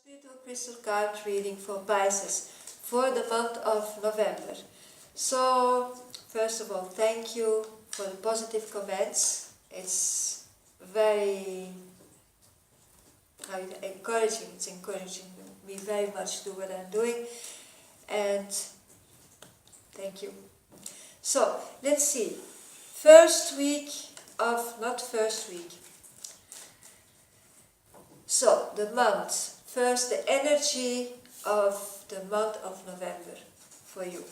Little crystal card reading for Pisces for the month of November. So, first of all, thank you for the positive comments. It's very encouraging. It's encouraging me very much to do what I'm doing. And thank you. So, let's see. So, the month. First, the energy of the month of November for you.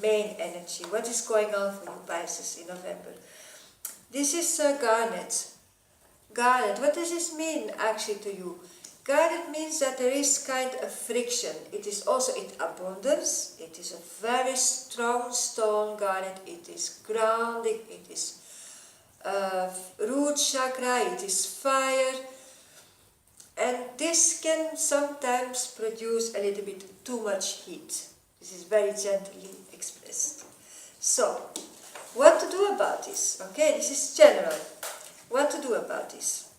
Main energy. What is going on for you, Pisces, in November? This is Garnet. Garnet, what does this mean actually to you? Garnet means that there is kind of friction. It is also in abundance. It is a very strong stone, Garnet. It is grounding. It is root chakra. It is fire. And this can sometimes produce a little bit too much heat. This is very gently expressed. So, what to do about this? Okay, this is general. What to do about this?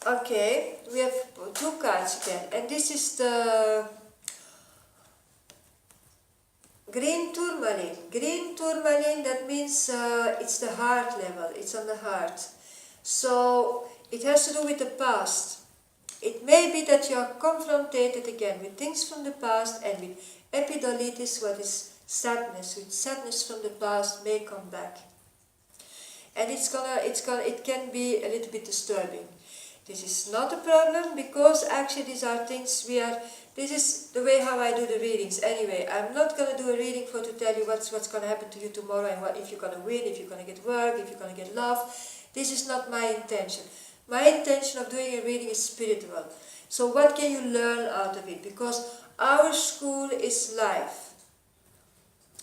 Okay, we have two cards again. And this is the green tourmaline. Green tourmaline, that means it's the heart level. It's on the heart. So, it has to do with the past. It may be that you are confronted again with things from the past, and with epidolitis, what is sadness, with sadness from the past may come back. And it can be a little bit disturbing. This is not a problem, because actually these are things this is the way how I do the readings. Anyway, I'm not going to do a reading to tell you what's going to happen to you tomorrow, and if you're going to win, if you're going to get work, if you're going to get love. This is not my intention. My intention of doing a reading is spiritual. So what can you learn out of it? Because our school is life.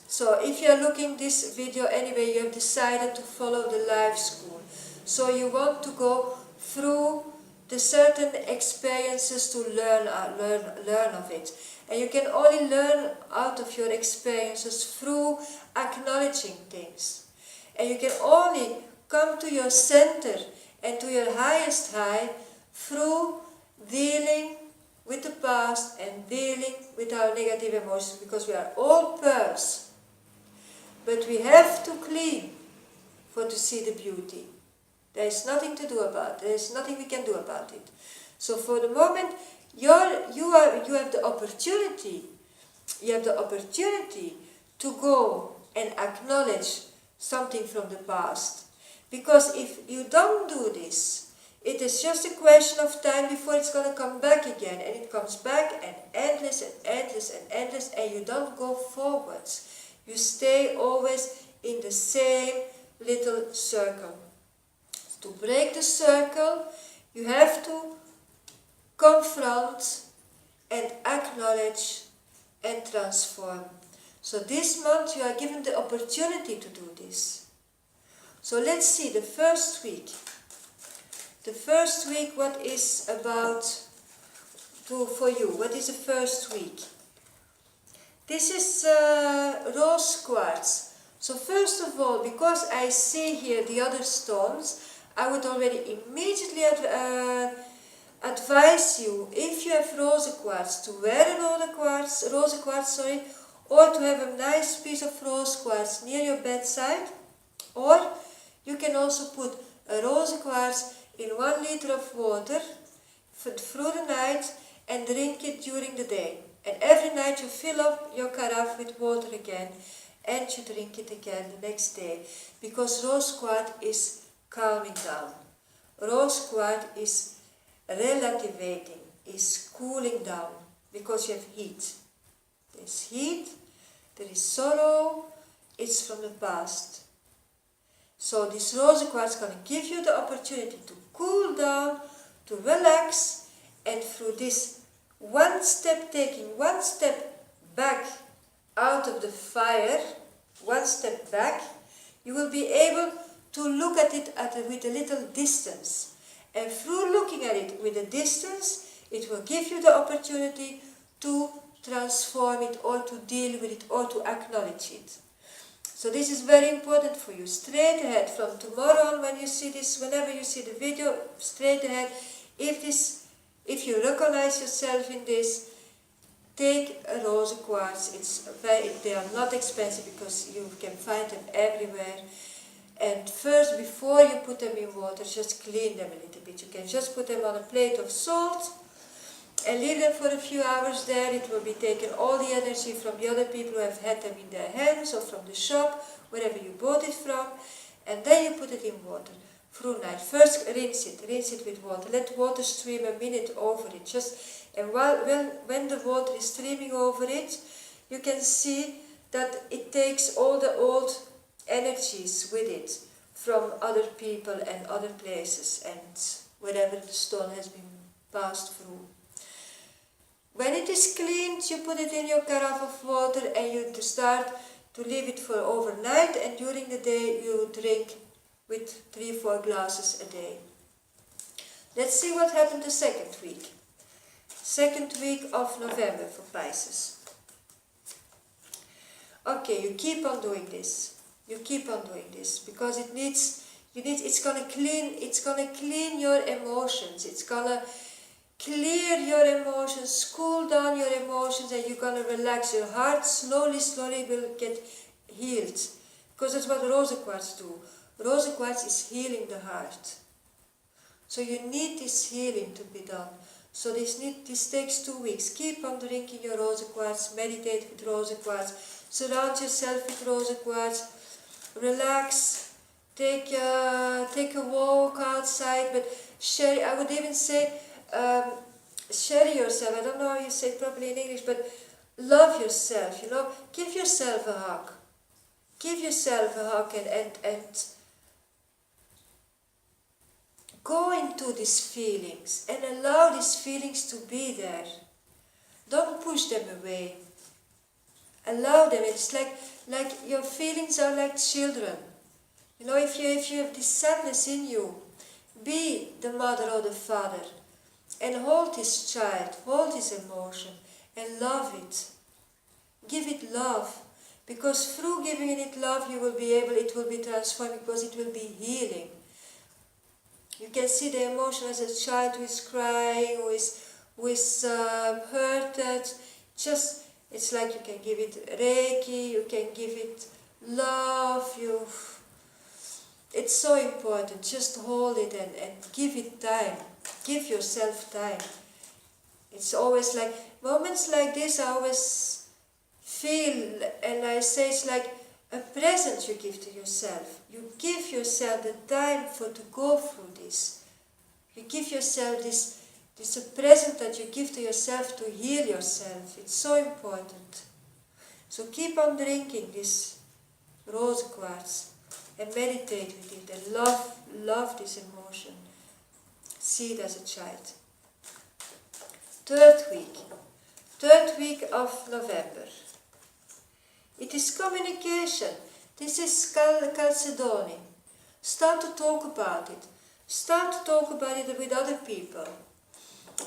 So if you are looking this video anyway, you have decided to follow the life school. So you want to go through the certain experiences to learn of it. And you can only learn out of your experiences through acknowledging things. And you can only come to your center and to your highest high through dealing with the past and dealing with our negative emotions, because we are all pearls. But we have to clean to see the beauty. There is nothing to do about it. There is nothing we can do about it. So for the moment, you have the opportunity. You have the opportunity to go and acknowledge something from the past. Because if you don't do this, it is just a question of time before it's going to come back again. And it comes back and endless and endless and endless, and you don't go forwards. You stay always in the same little circle. To break the circle, you have to confront and acknowledge and transform. So this month you are given the opportunity to do this. So let's see the first week. The first week, what is about for you? What is the first week? This is rose quartz. So first of all, because I see here the other stones, I would already immediately advise you, if you have rose quartz, to wear a rose quartz, or to have a nice piece of rose quartz near your bedside, or you can also put a rose quartz in 1 liter of water through the night and drink it during the day. And every night you fill up your carafe with water again and you drink it again the next day. Because rose quartz is calming down. Rose quartz is relativating, is cooling down, because you have heat. There's heat, there is sorrow, it's from the past. So this rose quartz is going to give you the opportunity to cool down, to relax, and through this taking one step back out of the fire, one step back, you will be able to look at it with a little distance. And through looking at it with a distance, it will give you the opportunity to transform it, or to deal with it, or to acknowledge it. So this is very important for you. Straight ahead, from tomorrow on, when you see this, whenever you see the video, straight ahead, if If you recognize yourself in this, take a rose quartz. They are not expensive because you can find them everywhere. And first, before you put them in water, just clean them a little bit. You can just put them on a plate of salt and leave them for a few hours there. It will be taken all the energy from the other people who have had them in their hands or from the shop, wherever you bought it from. And then you put it in water through night. First, rinse it with water. Let water stream a minute over it. And when the water is streaming over it, you can see that it takes all the old energies with it from other people and other places and wherever the stone has been passed through. When it is cleaned, you put it in your carafe of water and you start to leave it for overnight, and during the day you drink with 3-4 glasses a day. Let's see what happened the second week. Second week of November for Pisces. Okay, you keep on doing this. You keep on doing this because it's gonna clean your emotions. It's gonna clear your emotions, cool down your emotions, and you're gonna relax. Your heart slowly will get healed, because that's what rose quartz do. Rose quartz is healing the heart. So you need this healing to be done. So this takes 2 weeks. Keep on drinking your rose quartz, meditate with rose quartz, surround yourself with rose quartz, relax, take a walk outside, but share, I would even say, share yourself. I don't know how you say it properly in English, but love yourself, give yourself a hug. Give yourself a hug and go into these feelings and allow these feelings to be there. Don't push them away. Allow them. It's like your feelings are like children. If you have this sadness in you, be the mother or the father and hold this child, hold this emotion and love it. Give it love, because through giving it love it will be transforming, because it will be healing. You can see the emotion as a child who is crying, who is hurted. It's like you can give it Reiki, you can give it love. It's so important. Just hold it and give it time. Give yourself time. It's always like, moments like this I always feel, and I say it's like a present you give to yourself. You give yourself the time to go through this. You give yourself this a present that you give to yourself to heal yourself. It's so important. So keep on drinking this rose quartz and meditate with it and love this emotion. See it as a child. Third week of November. It is communication. This is Chalcedony. Start to talk about it. Start to talk about it with other people.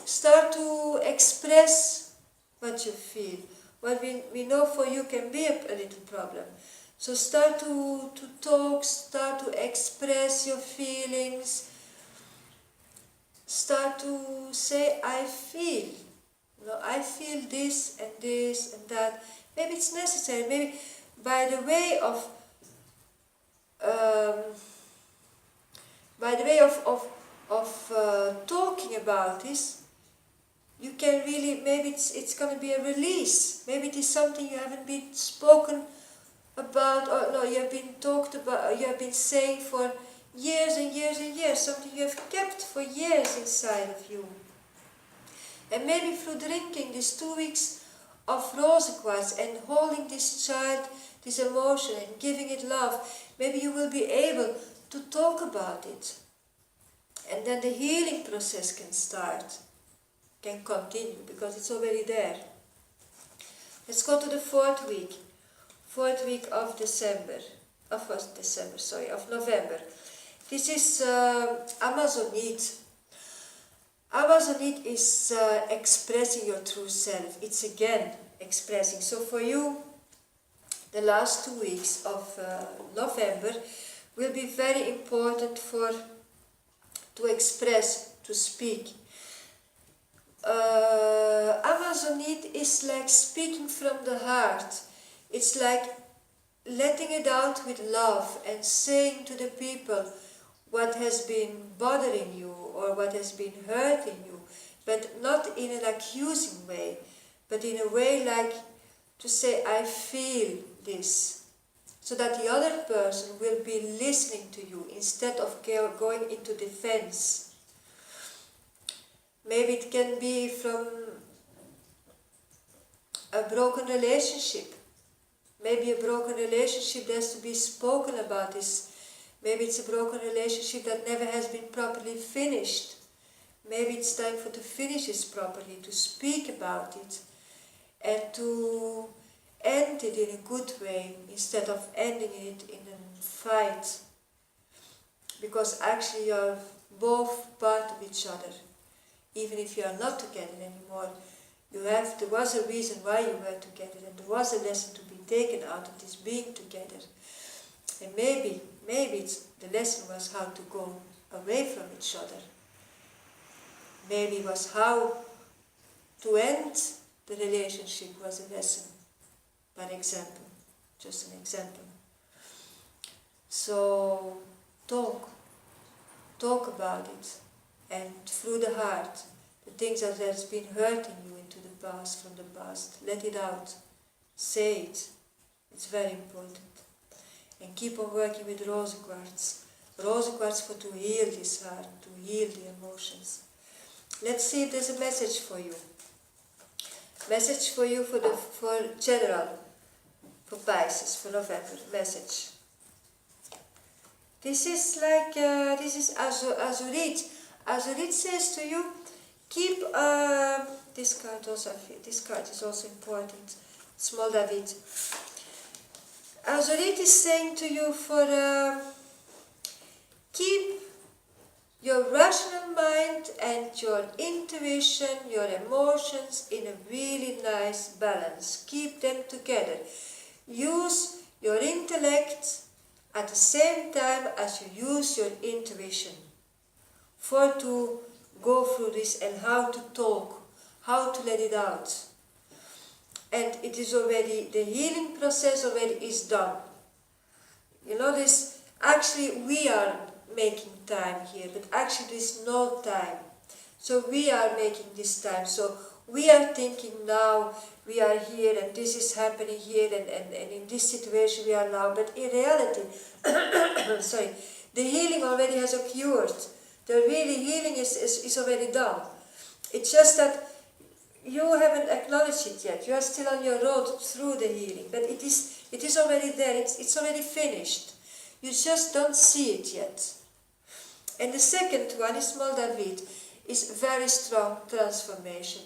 Start to express what you feel. What we know for you can be a little problem. So start to talk, start to express your feelings. Start to say, I feel. I feel this and this and that. Maybe it's necessary. Maybe by the way of talking about this, you can really, maybe it's going to be a release. Maybe it is something you haven't been spoken about, or no, you have been talked about, you have been saying for years and years and years, something you have kept for years inside of you. And maybe through drinking these 2 weeks of rose quartz and holding this child, this emotion, and giving it love, maybe you will be able to talk about it. And then the healing process can start, can continue, because it's already there. Let's go to the fourth week of November. This is Amazonite. Amazonite is expressing your true self. It's again expressing. So for you, the last 2 weeks of November will be very important to express, to speak. Amazonite is like speaking from the heart. It's like letting it out with love and saying to the people what has been bothering you or what has been hurting you, but not in an accusing way, but in a way like to say, I feel this, so that the other person will be listening to you instead of going into defense. Maybe it can be from a broken relationship. Maybe a broken relationship that has to be spoken about. Maybe it's a broken relationship that never has been properly finished. Maybe it's time to finish this properly, to speak about it, and to end it in a good way instead of ending it in a fight. Because actually you are both part of each other. Even if you are not together anymore, there was a reason why you were together, and there was a lesson to be taken out of this being together. And maybe the lesson was how to go away from each other. Maybe it was how to end the relationship was a lesson. By example, just an example. So talk about it, and through the heart, the things that has been hurting you into the past, from the past, let it out, say it. It's very important. And keep on working with rose quartz. Rose quartz to heal this heart, to heal the emotions. Let's see if there's a message for you. Message for you for general, for Pisces, for November. Message. This is like, this is Azurit. Azurit says to you, keep, this card is also important. Small David. Azurit is saying to you keep your rational mind and your intuition, your emotions in a really nice balance. Keep them together. Use your intellect at the same time as you use your intuition to go through this, and how to talk, how to let it out. And it is already, the healing process already is done. You know this, actually we are making time here, but actually there is no time. So we are making this time. So we are thinking now, we are here and this is happening here, and in this situation we are now. But in reality, sorry, the healing already has occurred. The really healing is already done. It's just that you haven't acknowledged it yet. You are still on your road through the healing, but it is already there. It's already finished. You just don't see it yet. And the second one is Small David, is very strong transformation.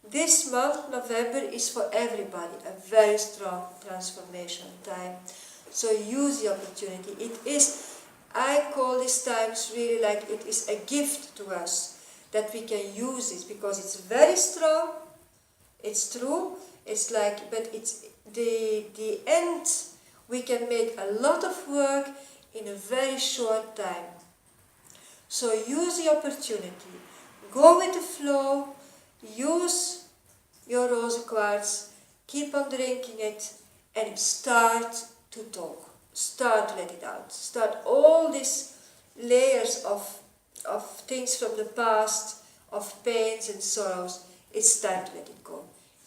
This month, November, is for everybody a very strong transformation time. So use the opportunity. It is, I call these times really like it is a gift to us, that we can use it, because it's very strong, it's true, it's like, but it's the end, we can make a lot of work in a very short time. So use the opportunity, go with the flow, use your rose quartz, keep on drinking it, and start to talk, start to let it out, start all these layers of things from the past, of pains and sorrows. It's time to let it go.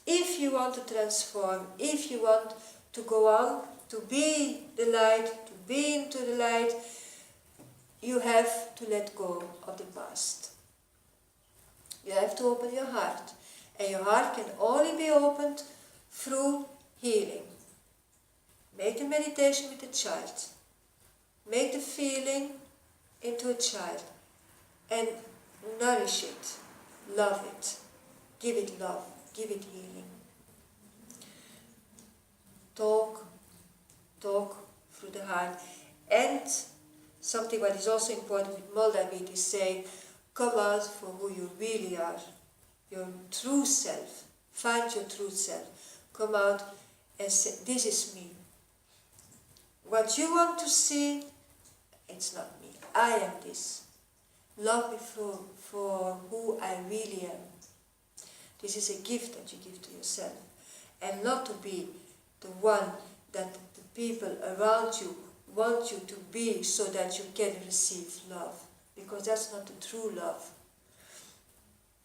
If you want to transform, if you want to go on, to be the light, to be into the light, you have to let go of the past. You have to open your heart. And your heart can only be opened through healing. Make the meditation with the child. Make the feeling into a child. And nourish it. Love it. Give it love. Give it healing. Talk through the heart. And something what is also important with Moldavid is saying, come out for who you really are. Your true self. Find your true self. Come out and say, this is me. What you want to see, it's not me. I am this. Love me for who I really am. This is a gift that you give to yourself. And not to be the one that the people around you want you to be so that you can receive love. Because that's not the true love.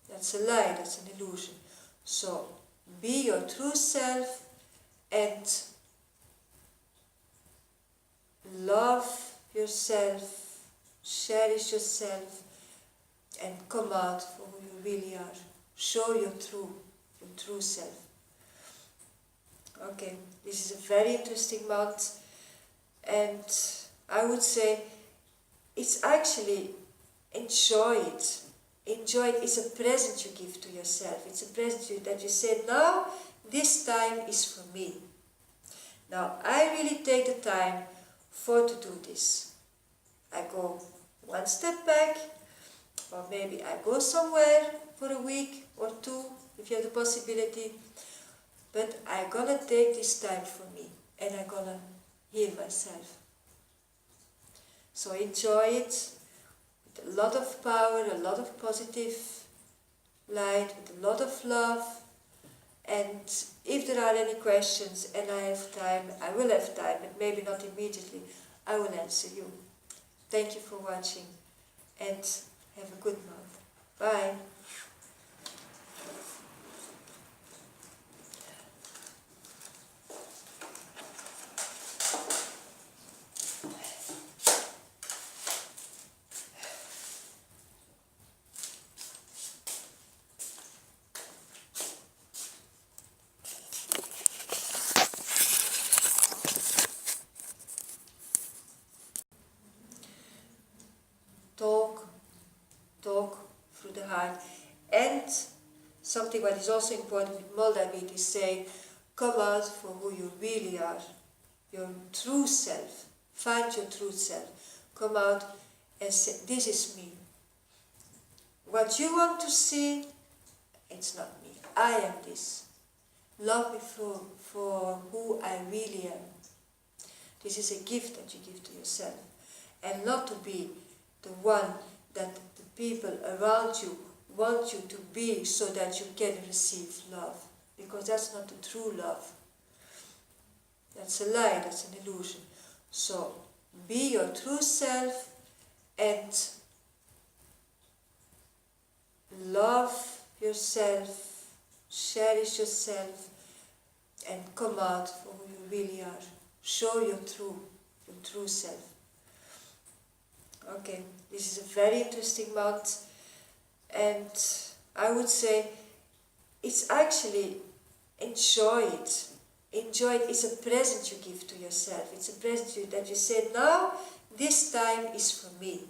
That's a lie, that's an illusion. So, be your true self and love yourself, cherish yourself, and come out for who you really are. Show your true self. Okay, this is a very interesting month, and I would say it's actually, enjoy it. Enjoy it. It's a present you give to yourself. It's a present that you say, now this time is for me. Now I really take the time to do this. I go one step back, or maybe I go somewhere for a week or two, if you have the possibility. But I'm gonna take this time for me, and I'm gonna heal myself. So enjoy it with a lot of power, a lot of positive light, with a lot of love. And if there are any questions and I have time, I will have time, but maybe not immediately, I will answer you. Thank you for watching, and have a good month. Bye. Talk through the heart. And something what is also important with Moldavit is say, come out for who you really are, your true self. Find your true self. Come out and say, this is me. What you want to see, it's not me. I am this. Love me for who I really am. This is a gift that you give to yourself. And not to be the one that the people around you want you to be so that you can receive love. Because that's not the true love. That's a lie, that's an illusion. So, be your true self and love yourself, cherish yourself, and come out for who you really are. Show your true self. Okay, this is a very interesting month, and I would say it's actually, enjoy it. Enjoy it. It's a present you give to yourself. It's a present that you say, now this time is for me.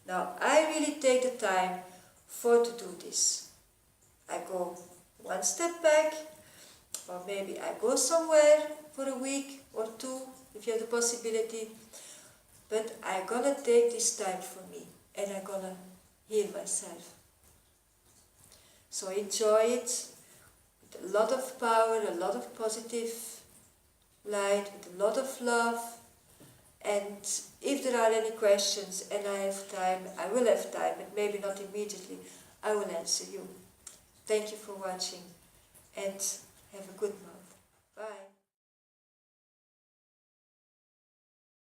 Now I really take the time to do this. I go one step back, or maybe I go somewhere for a week or two, if you have the possibility. But I'm gonna take this time for me, and I'm gonna heal myself. So enjoy it with a lot of power, a lot of positive light, with a lot of love. And if there are any questions and I have time, I will have time, but maybe not immediately, I will answer you. Thank you for watching, and have a good night.